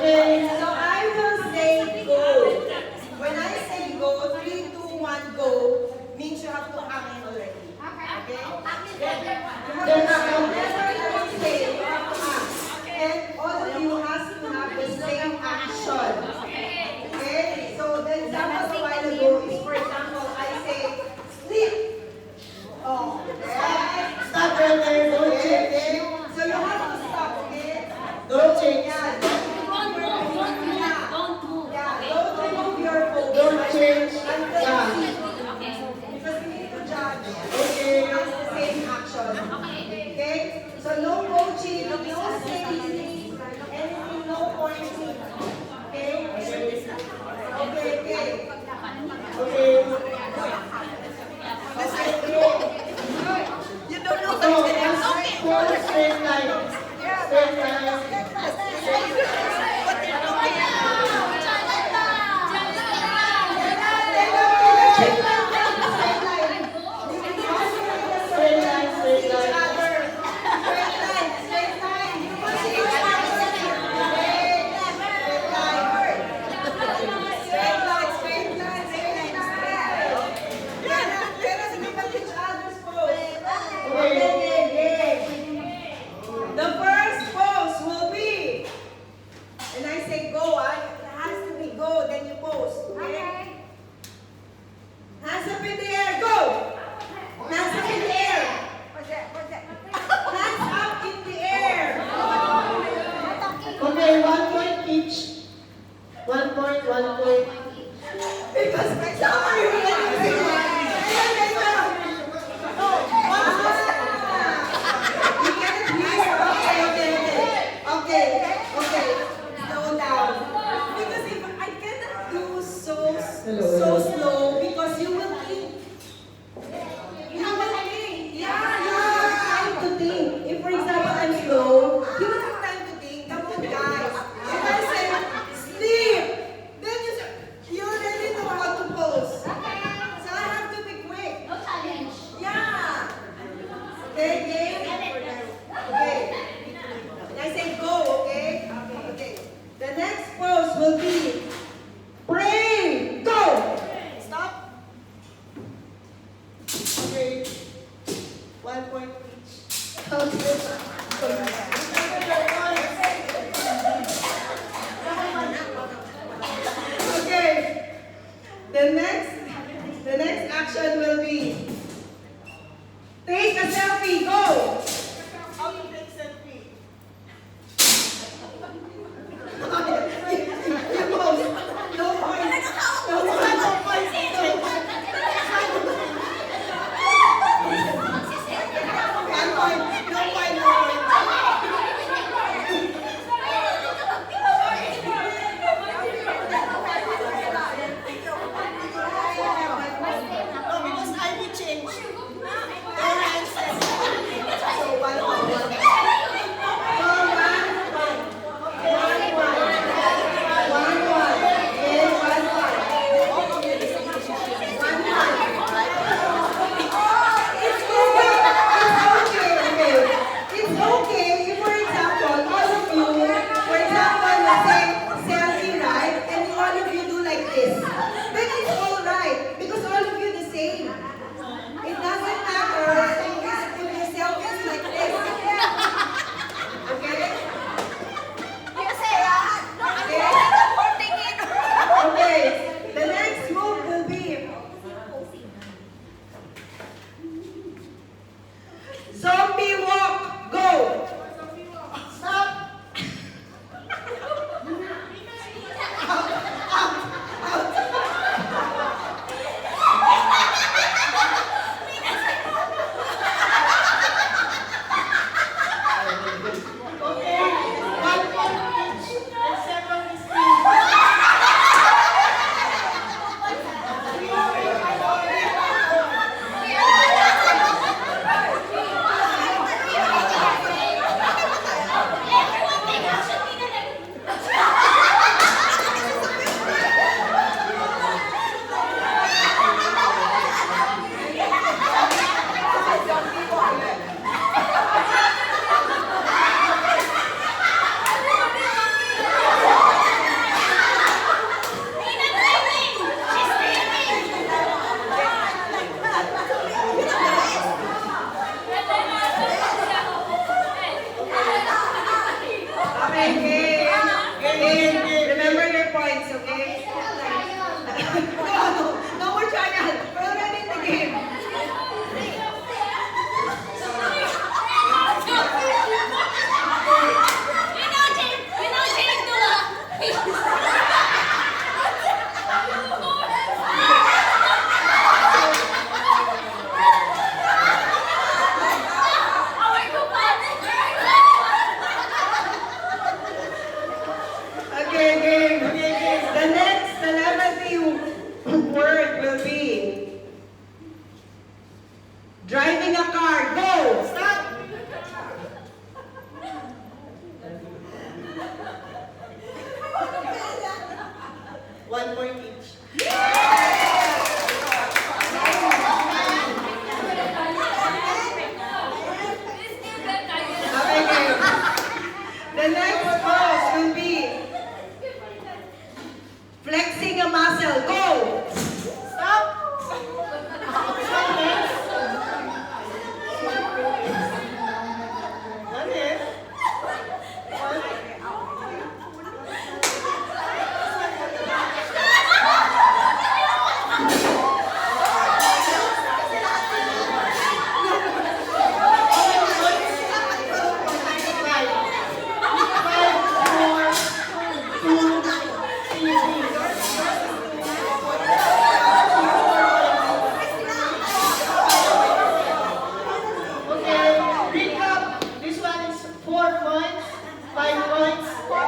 Okay. So I will say go. When I say go, 3, 2, 1, go, means you have to act already. Okay? Then ako. Whenever I say, you have to act. And all of you has to have the same action. Okay? So the example a while ago is, for example, I say, sleep. Oh, yes. Stop right there. Don't change. Okay? So you have to stop, okay? Don't change. Yeah. Don't move. Yeah, don't remove your focus. Don't change. Until Yeah. you see. Because we need to judge. Okay. That's the same action. Okay? So no coaching, no saying anything, no pointing. Okay? Okay. Okay. You don't know So, just for straight line. Straight line. Straight line, straight line. The first pose will be, and I say go, it has to be go, then you pose, okay? Hands up in the air, go! Hands up in the air! Hands up in the air! Okay, 1 point each. 1 point, 1 point. Because my summer, you will be Okay. Slow down. Because if I cannot do so slow, because you will think. You will think. Yeah, you will have time to think. If for example I'm slow, you will have time to think. Come on, guys. If I say sleep, then you already know how to pose. twice, okay? No more trial. We're already in the game. Okay, game. The next telepathy word will be driving a car. Go! Stop! 1 point each. Okay, game. The next pose will be flexing a muscle. Go! Stop! Okay. Okay, recap. This one is 4 points, 5 points, 4.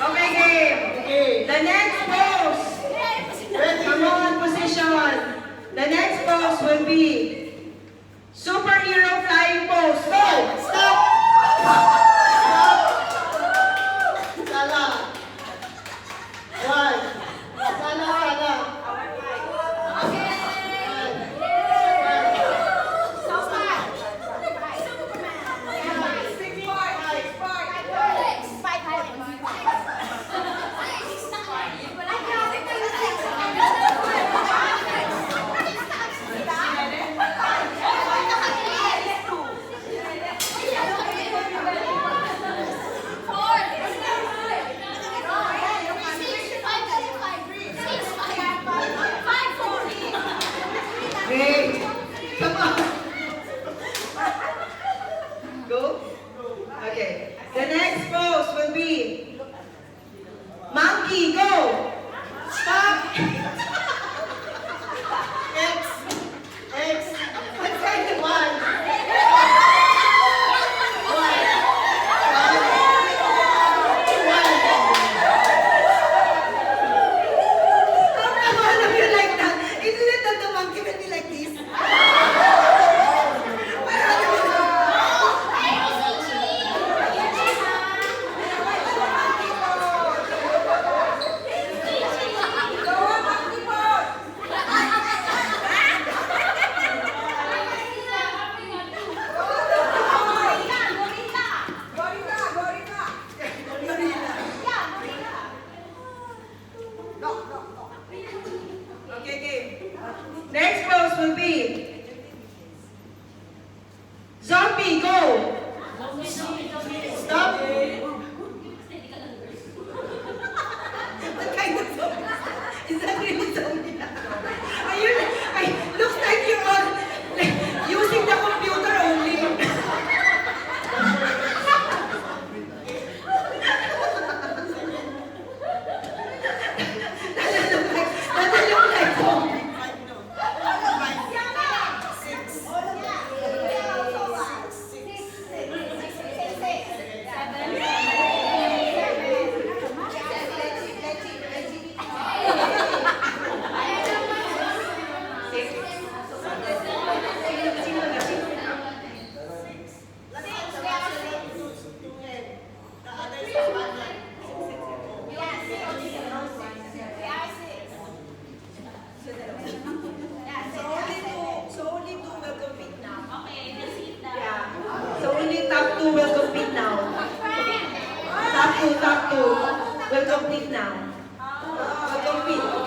Okay, game. Okay. The next pose. Come on, position. The next pose will be superhero flying pose. Go! Stop! Sala. 1. Sala. Okay. Come on. Go. Okay. The next pose will be monkey. Go. Stop. X. One second. One. How come all of you like that? Isn't it that the monkey will be like this? two, top two. We'll complete now. We'll complete.